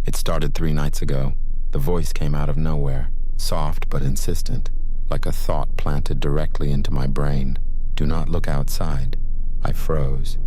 It started 3 nights ago. The voice came out of nowhere, soft but insistent, like a thought planted directly into my brain. Do not look outside. I froze,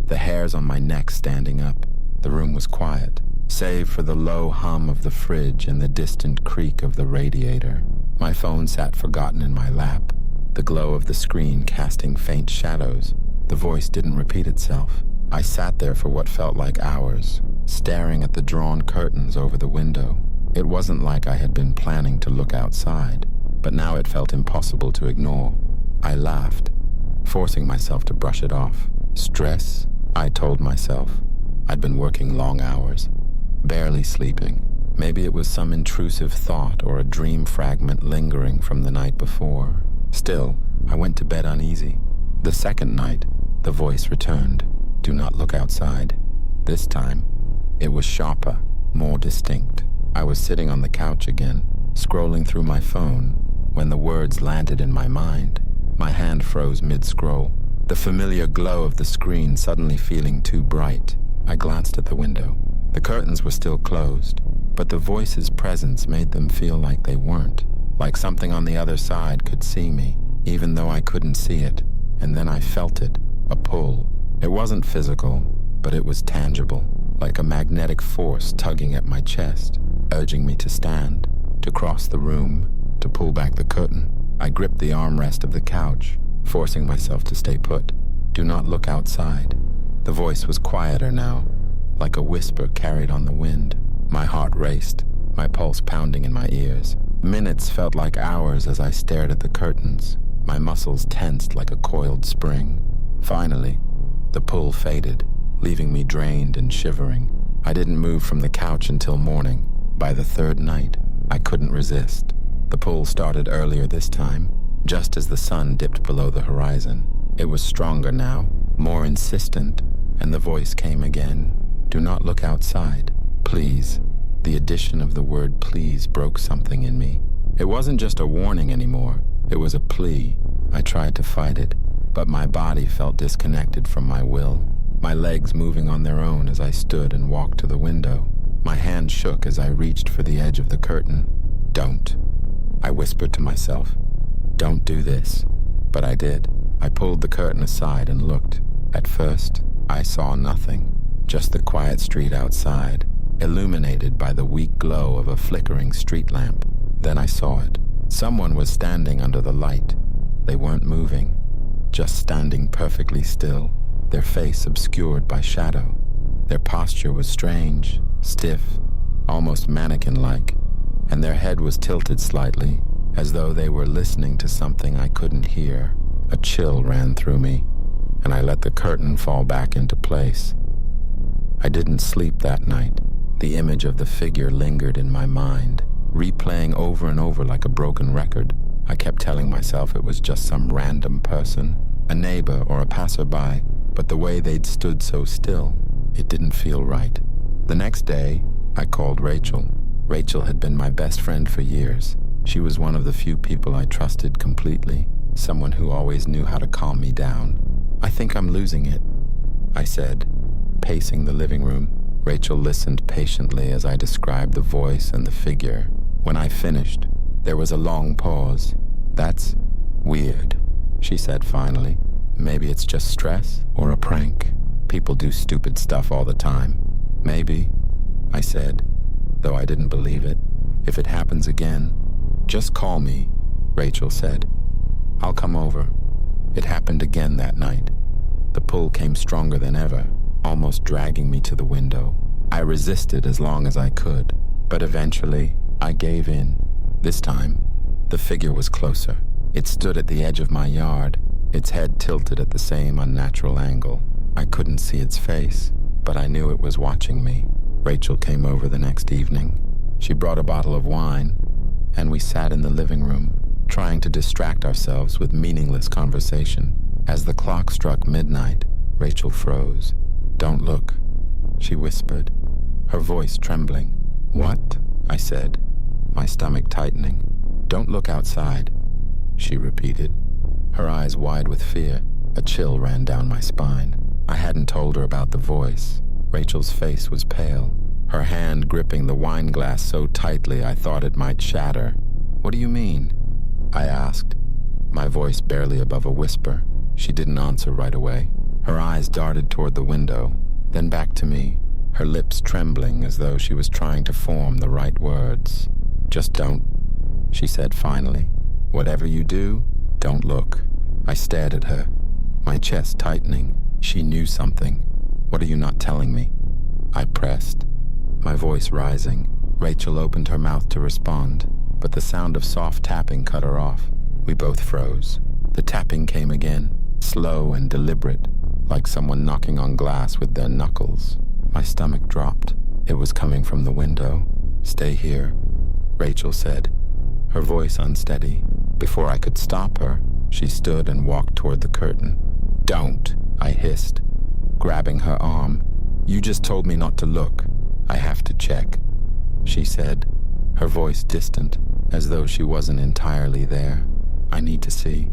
the hairs on my neck standing up. The room was quiet, save for the low hum of the fridge and the distant creak of the radiator. My phone sat forgotten in my lap, the glow of the screen casting faint shadows. The voice didn't repeat itself. I sat there for what felt like hours, staring at the drawn curtains over the window. It wasn't like I had been planning to look outside, but now it felt impossible to ignore. I laughed, forcing myself to brush it off. Stress, I told myself. I'd been working long hours, barely sleeping. Maybe it was some intrusive thought or a dream fragment lingering from the night before. Still, I went to bed uneasy. The second night, the voice returned. Do not look outside. This time, it was sharper, more distinct. I was sitting on the couch again, scrolling through my phone, when the words landed in my mind. My hand froze mid-scroll, the familiar glow of the screen suddenly feeling too bright. I glanced at the window. The curtains were still closed, but the voice's presence made them feel like they weren't, like something on the other side could see me, even though I couldn't see it. And then I felt it, a pull. It wasn't physical, but it was tangible, like a magnetic force tugging at my chest, urging me to stand, to cross the room, to pull back the curtain. I gripped the armrest of the couch, forcing myself to stay put. Do not look outside. The voice was quieter now, like a whisper carried on the wind. My heart raced, my pulse pounding in my ears. Minutes felt like hours as I stared at the curtains, my muscles tensed like a coiled spring. Finally, the pull faded, leaving me drained and shivering. I didn't move from the couch until morning. By the third night, I couldn't resist. The pull started earlier this time, just as the sun dipped below the horizon. It was stronger now, more insistent, and the voice came again. Do not look outside. Please. The addition of the word please broke something in me. It wasn't just a warning anymore. It was a plea. I tried to fight it, but my body felt disconnected from my will, my legs moving on their own as I stood and walked to the window. My hand shook as I reached for the edge of the curtain. Don't. I whispered to myself. Don't do this. But I did. I pulled the curtain aside and looked. At first, I saw nothing, just the quiet street outside, illuminated by the weak glow of a flickering street lamp. Then I saw it. Someone was standing under the light. They weren't moving, just standing perfectly still, their face obscured by shadow. Their posture was strange, stiff, almost mannequin-like, and their head was tilted slightly, as though they were listening to something I couldn't hear. A chill ran through me, and I let the curtain fall back into place. I didn't sleep that night. The image of the figure lingered in my mind, replaying over and over like a broken record. I kept telling myself it was just some random person, a neighbor or a passerby, but the way they'd stood so still, it didn't feel right. The next day, I called Rachel. Rachel had been my best friend for years. She was one of the few people I trusted completely, someone who always knew how to calm me down. I think I'm losing it, I said, pacing the living room. Rachel listened patiently as I described the voice and the figure. When I finished, there was a long pause. That's weird, she said finally. Maybe it's just stress or a prank. People do stupid stuff all the time. Maybe, I said, though I didn't believe it. If it happens again, just call me, Rachel said. I'll come over. It happened again that night. The pull came stronger than ever, almost dragging me to the window. I resisted as long as I could, but eventually I gave in. This time, the figure was closer. It stood at the edge of my yard, its head tilted at the same unnatural angle. I couldn't see its face, but I knew it was watching me. Rachel came over the next evening. She brought a bottle of wine, and we sat in the living room, trying to distract ourselves with meaningless conversation. As the clock struck midnight, Rachel froze. Don't look, she whispered, her voice trembling. What? I said, my stomach tightening. Don't look outside, she repeated, her eyes wide with fear. A chill ran down my spine. I hadn't told her about the voice. Rachel's face was pale, her hand gripping the wine glass so tightly I thought it might shatter. "What do you mean?" I asked, my voice barely above a whisper. She didn't answer right away. Her eyes darted toward the window, then back to me, her lips trembling as though she was trying to form the right words. "Just don't," she said finally. "Whatever you do, don't look." I stared at her, my chest tightening. She knew something. "What are you not telling me?" I pressed, my voice rising. Rachel opened her mouth to respond, but the sound of soft tapping cut her off. We both froze. The tapping came again, slow and deliberate, like someone knocking on glass with their knuckles. My stomach dropped. It was coming from the window. "Stay here," Rachel said, her voice unsteady. Before I could stop her, she stood and walked toward the curtain. "Don't," I hissed, grabbing her arm. "You just told me not to look. I have to check," she said, her voice distant, as though she wasn't entirely there. "I need to see."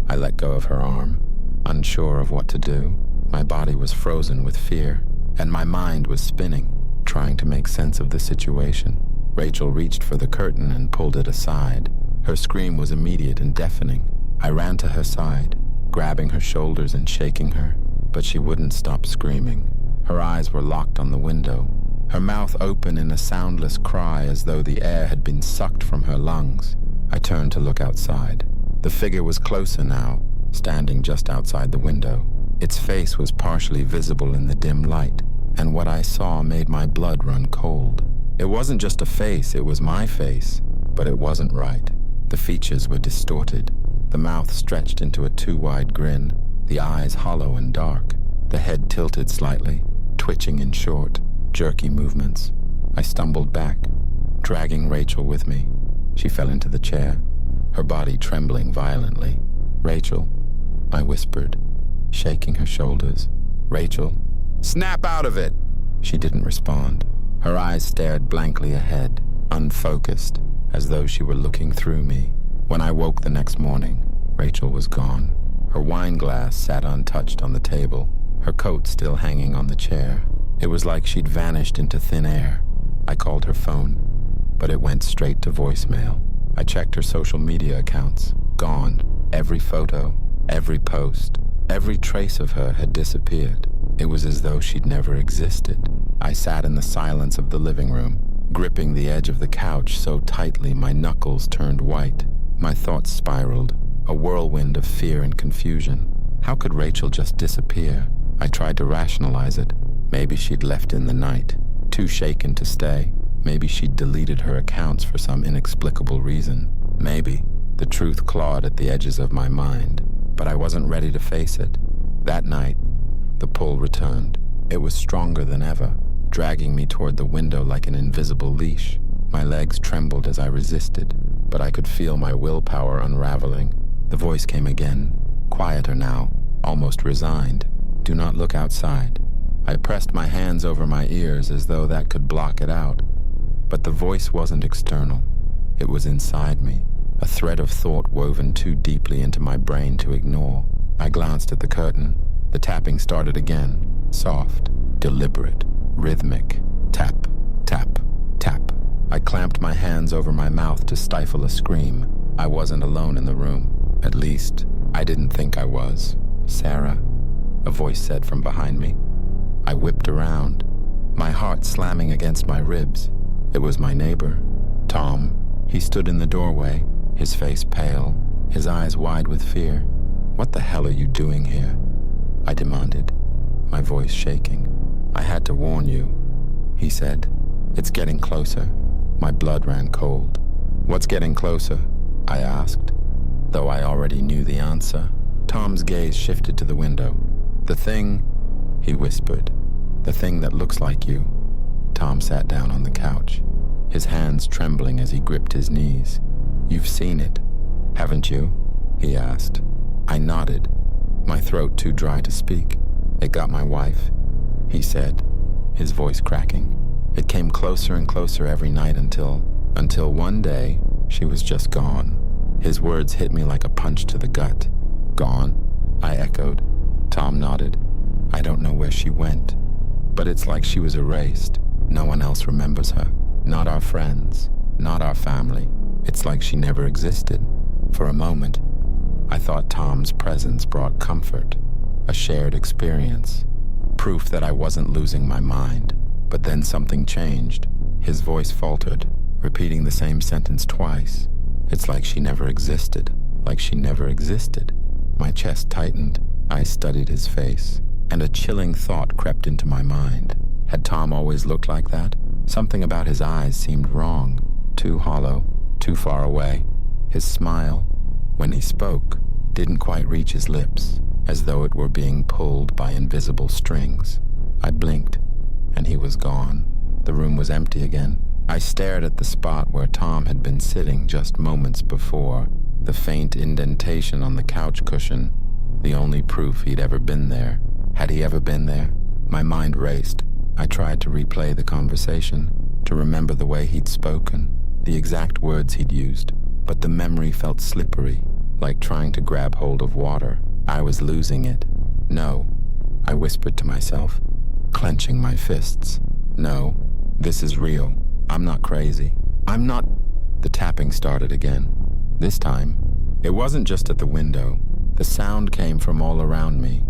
I let go of her arm, unsure of what to do. My body was frozen with fear, and my mind was spinning, trying to make sense of the situation. Rachel reached for the curtain and pulled it aside. Her scream was immediate and deafening. I ran to her side, grabbing her shoulders and shaking her, but she wouldn't stop screaming. Her eyes were locked on the window, her mouth open in a soundless cry as though the air had been sucked from her lungs. I turned to look outside. The figure was closer now, standing just outside the window. Its face was partially visible in the dim light, and what I saw made my blood run cold. It wasn't just a face, it was my face, but it wasn't right. The features were distorted, the mouth stretched into a too-wide grin, the eyes hollow and dark, the head tilted slightly, twitching in short, jerky movements. I stumbled back, dragging Rachel with me. She fell into the chair, her body trembling violently. "Rachel," I whispered, shaking her shoulders. "Rachel." "Snap out of it!" She didn't respond. Her eyes stared blankly ahead, unfocused, as though she were looking through me. When I woke the next morning, Rachel was gone. Her wine glass sat untouched on the table, her coat still hanging on the chair. It was like she'd vanished into thin air. I called her phone, but it went straight to voicemail. I checked her social media accounts. Gone. Every photo, every post, every trace of her had disappeared. It was as though she'd never existed. I sat in the silence of the living room, gripping the edge of the couch so tightly my knuckles turned white. My thoughts spiraled, a whirlwind of fear and confusion. How could Rachel just disappear? I tried to rationalize it. Maybe she'd left in the night, too shaken to stay. Maybe she'd deleted her accounts for some inexplicable reason. Maybe. The truth clawed at the edges of my mind, but I wasn't ready to face it. That night, the pull returned. It was stronger than ever, dragging me toward the window like an invisible leash. My legs trembled as I resisted, but I could feel my willpower unraveling. The voice came again, quieter now, almost resigned. "Do not look outside." I pressed my hands over my ears as though that could block it out. But the voice wasn't external. It was inside me, a thread of thought woven too deeply into my brain to ignore. I glanced at the curtain. The tapping started again, soft, deliberate, rhythmic. Tap, tap, tap. I clamped my hands over my mouth to stifle a scream. I wasn't alone in the room. At least, I didn't think I was. "Sarah," a voice said from behind me. I whipped around, my heart slamming against my ribs. It was my neighbor, Tom. He stood in the doorway, his face pale, his eyes wide with fear. "What the hell are you doing here?" I demanded, my voice shaking. "I had to warn you," he said. "It's getting closer." My blood ran cold. "What's getting closer?" I asked, though I already knew the answer. Tom's gaze shifted to the window. "The thing," he whispered, "the thing that looks like you." Tom sat down on the couch, his hands trembling as he gripped his knees. "You've seen it, haven't you?" he asked. I nodded, my throat too dry to speak. "It got my wife," he said, his voice cracking. "It came closer and closer every night until one day, she was just gone." His words hit me like a punch to the gut. "Gone?" I echoed. Tom nodded. "I don't know where she went, but it's like she was erased. No one else remembers her. Not our friends. Not our family. It's like she never existed. For a moment, I thought Tom's presence brought comfort, a shared experience, proof that I wasn't losing my mind. But then something changed. His voice faltered, repeating the same sentence twice. It's like she never existed. Like she never existed. My chest tightened. I studied his face, and a chilling thought crept into my mind. Had Tom always looked like that? Something about his eyes seemed wrong, too hollow, too far away. His smile, when he spoke, didn't quite reach his lips, as though it were being pulled by invisible strings. I blinked, and he was gone. The room was empty again. I stared at the spot where Tom had been sitting just moments before, the faint indentation on the couch cushion, the only proof he'd ever been there. Had he ever been there? My mind raced. I tried to replay the conversation, to remember the way he'd spoken, the exact words he'd used, but the memory felt slippery, like trying to grab hold of water. I was losing it. No, I whispered to myself, clenching my fists. No, this is real. I'm not crazy. I'm not... The tapping started again. This time, it wasn't just at the window. The sound came from all around me.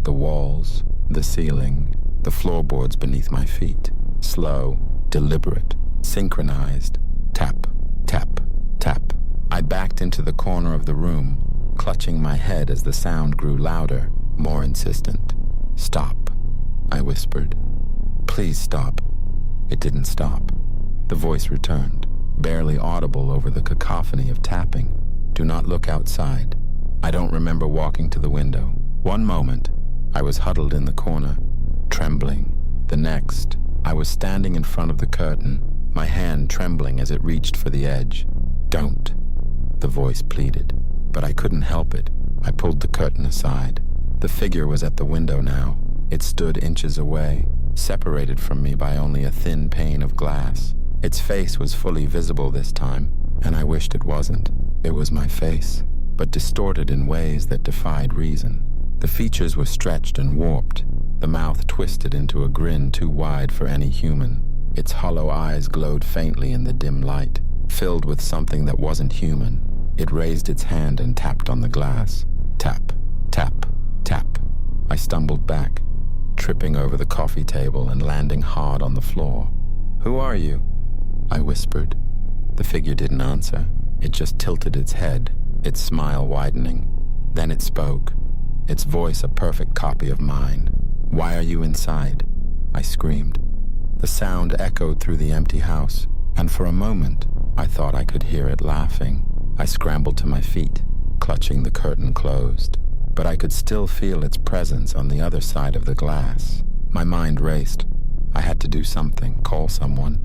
The walls, the ceiling, the floorboards beneath my feet. Slow, deliberate, synchronized. Tap, tap, tap. I backed into the corner of the room, clutching my head as the sound grew louder, more insistent. Stop, I whispered. Please stop. It didn't stop. The voice returned, barely audible over the cacophony of tapping. Do not look outside. I don't remember walking to the window. One moment, I was huddled in the corner, trembling. The next, I was standing in front of the curtain, my hand trembling as it reached for the edge. Don't, the voice pleaded, but I couldn't help it. I pulled the curtain aside. The figure was at the window now. It stood inches away, separated from me by only a thin pane of glass. Its face was fully visible this time, and I wished it wasn't. It was my face, but distorted in ways that defied reason. The features were stretched and warped, the mouth twisted into a grin too wide for any human. Its hollow eyes glowed faintly in the dim light, filled with something that wasn't human. It raised its hand and tapped on the glass. Tap, tap, tap. I stumbled back, tripping over the coffee table and landing hard on the floor. "Who are you?" I whispered. The figure didn't answer. It just tilted its head, its smile widening. Then it spoke, its voice a perfect copy of mine. "Why are you inside?" I screamed. The sound echoed through the empty house, and for a moment, I thought I could hear it laughing. I scrambled to my feet, clutching the curtain closed, but I could still feel its presence on the other side of the glass. My mind raced. I had to do something, call someone,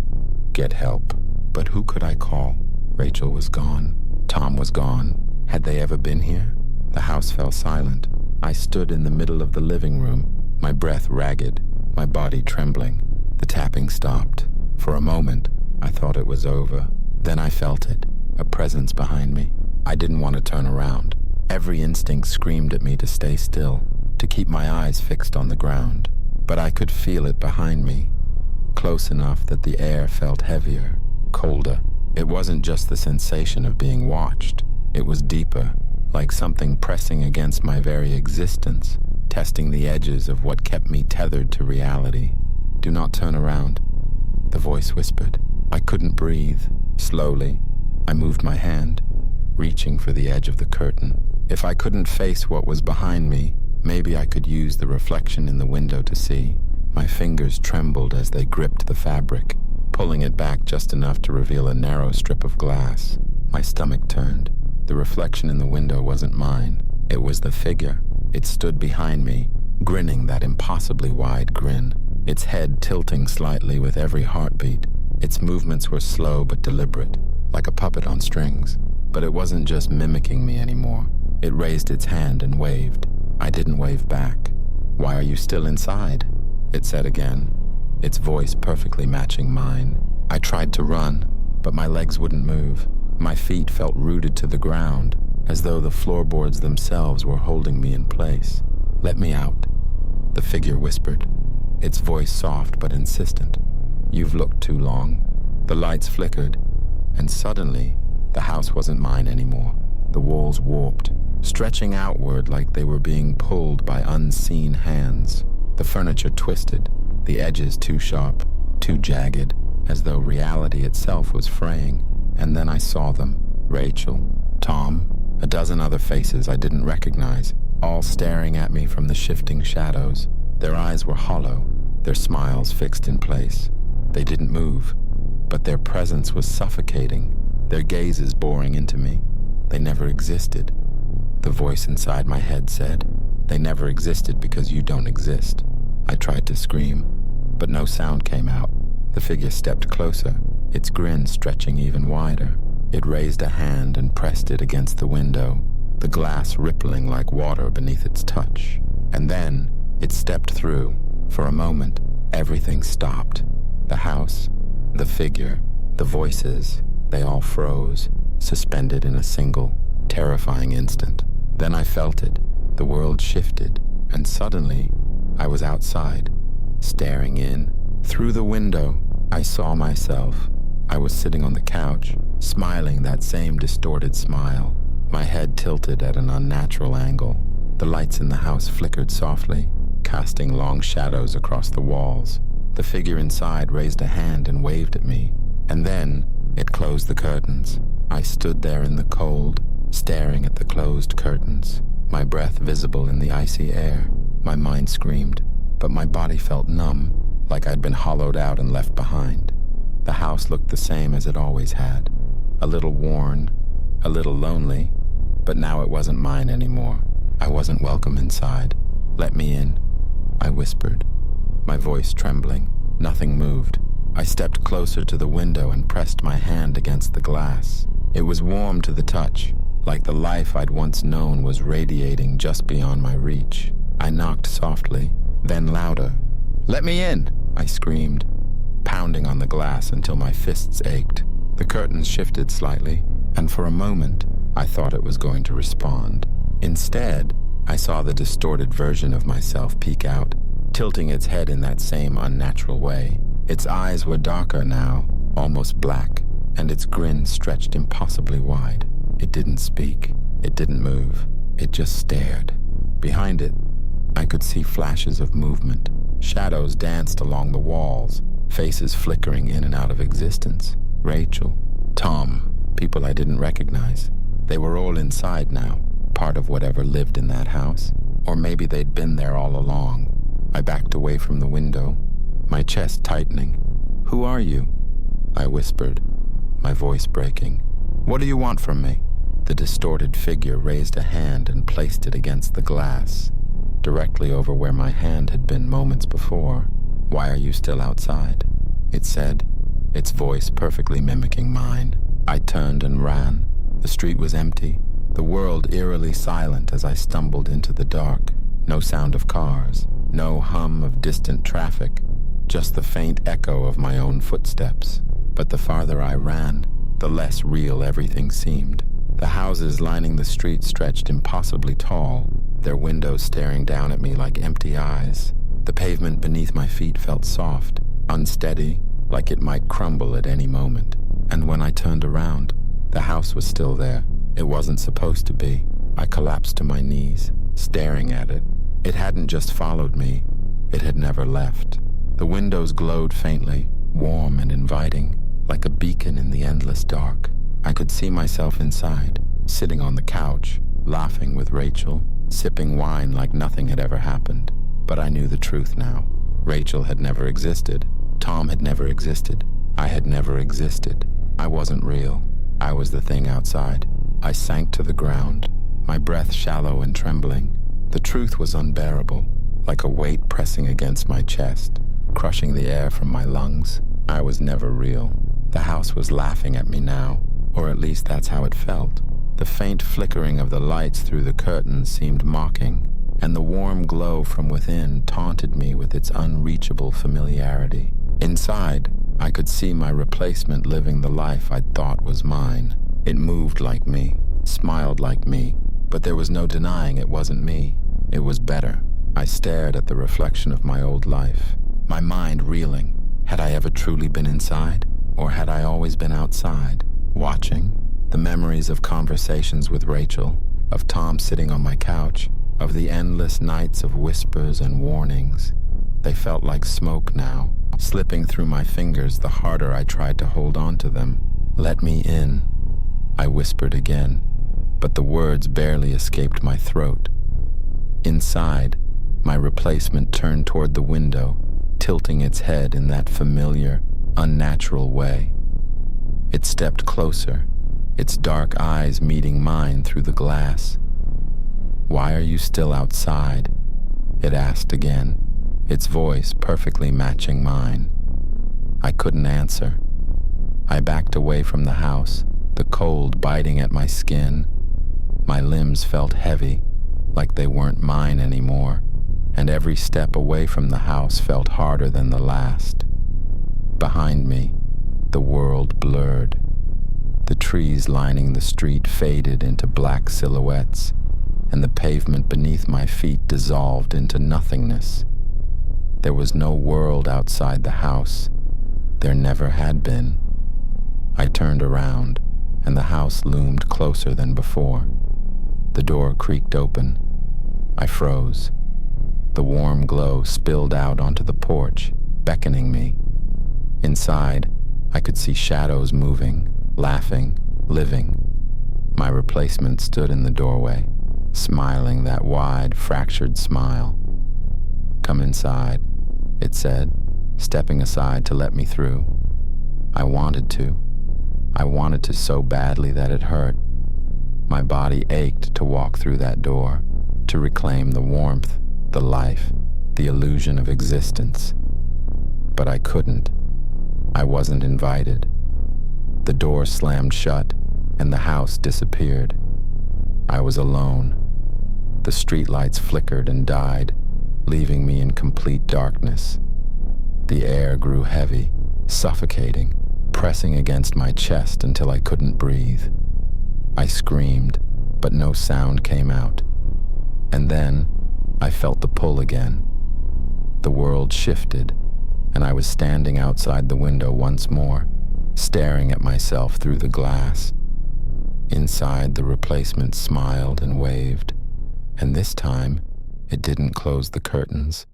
get help. But who could I call? Rachel was gone. Tom was gone. Had they ever been here? The house fell silent. I stood in the middle of the living room, my breath ragged, my body trembling. The tapping stopped. For a moment, I thought it was over. Then I felt it, a presence behind me. I didn't want to turn around. Every instinct screamed at me to stay still, to keep my eyes fixed on the ground. But I could feel it behind me, close enough that the air felt heavier, colder. It wasn't just the sensation of being watched. It was deeper, like something pressing against my very existence, testing the edges of what kept me tethered to reality. "Do not turn around," the voice whispered. I couldn't breathe. Slowly, I moved my hand, reaching for the edge of the curtain. If I couldn't face what was behind me, maybe I could use the reflection in the window to see. My fingers trembled as they gripped the fabric, pulling it back just enough to reveal a narrow strip of glass. My stomach turned. The reflection in the window wasn't mine. It was the figure. It stood behind me, grinning that impossibly wide grin, its head tilting slightly with every heartbeat. Its movements were slow but deliberate, like a puppet on strings. But it wasn't just mimicking me anymore. It raised its hand and waved. I didn't wave back. "Why are you still inside?" it said again, its voice perfectly matching mine. I tried to run, but my legs wouldn't move. My feet felt rooted to the ground, as though the floorboards themselves were holding me in place. "Let me out," the figure whispered, its voice soft but insistent. "You've looked too long." The lights flickered, and suddenly, the house wasn't mine anymore. The walls warped, stretching outward like they were being pulled by unseen hands. The furniture twisted, the edges too sharp, too jagged, as though reality itself was fraying. And then I saw them. Rachel, Tom, a dozen other faces I didn't recognize, all staring at me from the shifting shadows. Their eyes were hollow, their smiles fixed in place. They didn't move, but their presence was suffocating, their gazes boring into me. They never existed. The voice inside my head said, "They never existed because you don't exist." I tried to scream, but no sound came out. The figure stepped closer, its grin stretching even wider. It raised a hand and pressed it against the window, the glass rippling like water beneath its touch. And then it stepped through. For a moment, everything stopped. The house, the figure, the voices, they all froze, suspended in a single, terrifying instant. Then I felt it. The world shifted, and suddenly, I was outside, staring in. Through the window, I saw myself. I was sitting on the couch, smiling that same distorted smile, my head tilted at an unnatural angle. The lights in the house flickered softly, casting long shadows across the walls. The figure inside raised a hand and waved at me, and then it closed the curtains. I stood there in the cold, staring at the closed curtains, my breath visible in the icy air. My mind screamed, but my body felt numb, like I'd been hollowed out and left behind. The house looked the same as it always had, a little worn, a little lonely, but now it wasn't mine anymore. I wasn't welcome inside. "Let me in," I whispered, my voice trembling. Nothing moved. I stepped closer to the window and pressed my hand against the glass. It was warm to the touch, like the life I'd once known was radiating just beyond my reach. I knocked softly, then louder. "Let me in," I screamed, pounding on the glass until my fists ached. The curtains shifted slightly, and for a moment, I thought it was going to respond. Instead, I saw the distorted version of myself peek out, tilting its head in that same unnatural way. Its eyes were darker now, almost black, and its grin stretched impossibly wide. It didn't speak. It didn't move. It just stared. Behind it, I could see flashes of movement. Shadows danced along the walls, faces flickering in and out of existence. Rachel, Tom, people I didn't recognize. They were all inside now, part of whatever lived in that house. Or maybe they'd been there all along. I backed away from the window, my chest tightening. "Who are you?" I whispered, my voice breaking. "What do you want from me?" The distorted figure raised a hand and placed it against the glass, directly over where my hand had been moments before. "Why are you still outside?" it said, its voice perfectly mimicking mine. I turned and ran. The street was empty, the world eerily silent as I stumbled into the dark. No sound of cars, no hum of distant traffic, just the faint echo of my own footsteps. But the farther I ran, the less real everything seemed. The houses lining the street stretched impossibly tall, their windows staring down at me like empty eyes. The pavement beneath my feet felt soft, unsteady, like it might crumble at any moment. And when I turned around, the house was still there. It wasn't supposed to be. I collapsed to my knees, staring at it. It hadn't just followed me, it had never left. The windows glowed faintly, warm and inviting, like a beacon in the endless dark. I could see myself inside, sitting on the couch, laughing with Rachel, sipping wine like nothing had ever happened. But I knew the truth now. Rachel had never existed. Tom had never existed. I had never existed. I wasn't real. I was the thing outside. I sank to the ground, my breath shallow and trembling. The truth was unbearable, like a weight pressing against my chest, crushing the air from my lungs. I was never real. The house was laughing at me now, or at least that's how it felt. The faint flickering of the lights through the curtains seemed mocking, and the warm glow from within taunted me with its unreachable familiarity. Inside, I could see my replacement living the life I'd thought was mine. It moved like me, smiled like me, but there was no denying it wasn't me. It was better. I stared at the reflection of my old life, my mind reeling, Had I ever truly been inside, or had I always been outside, watching? The memories of conversations with Rachel, of Tom sitting on my couch, of the endless nights of whispers and warnings. They felt like smoke now, slipping through my fingers the harder I tried to hold on to them. "Let me in," I whispered again, but the words barely escaped my throat. Inside, my replacement turned toward the window, tilting its head in that familiar, unnatural way. It stepped closer, its dark eyes meeting mine through the glass. "Why are you still outside?" it asked again, its voice perfectly matching mine. I couldn't answer. I backed away from the house, the cold biting at my skin. My limbs felt heavy, like they weren't mine anymore, and every step away from the house felt harder than the last. Behind me, the world blurred. The trees lining the street faded into black silhouettes, and the pavement beneath my feet dissolved into nothingness. There was no world outside the house. There never had been. I turned around, and the house loomed closer than before. The door creaked open. I froze. The warm glow spilled out onto the porch, beckoning me. Inside, I could see shadows moving, laughing, living. My replacement stood in the doorway, smiling that wide, fractured smile. "Come inside," it said, stepping aside to let me through. I wanted to. I wanted to so badly that it hurt. My body ached to walk through that door, to reclaim the warmth, the life, the illusion of existence. But I couldn't. I wasn't invited. The door slammed shut, and the house disappeared. I was alone. The streetlights flickered and died, leaving me in complete darkness. The air grew heavy, suffocating, pressing against my chest until I couldn't breathe. I screamed, but no sound came out. And then, I felt the pull again. The world shifted, and I was standing outside the window once more, staring at myself through the glass. Inside, the replacement smiled and waved, and this time, it didn't close the curtains.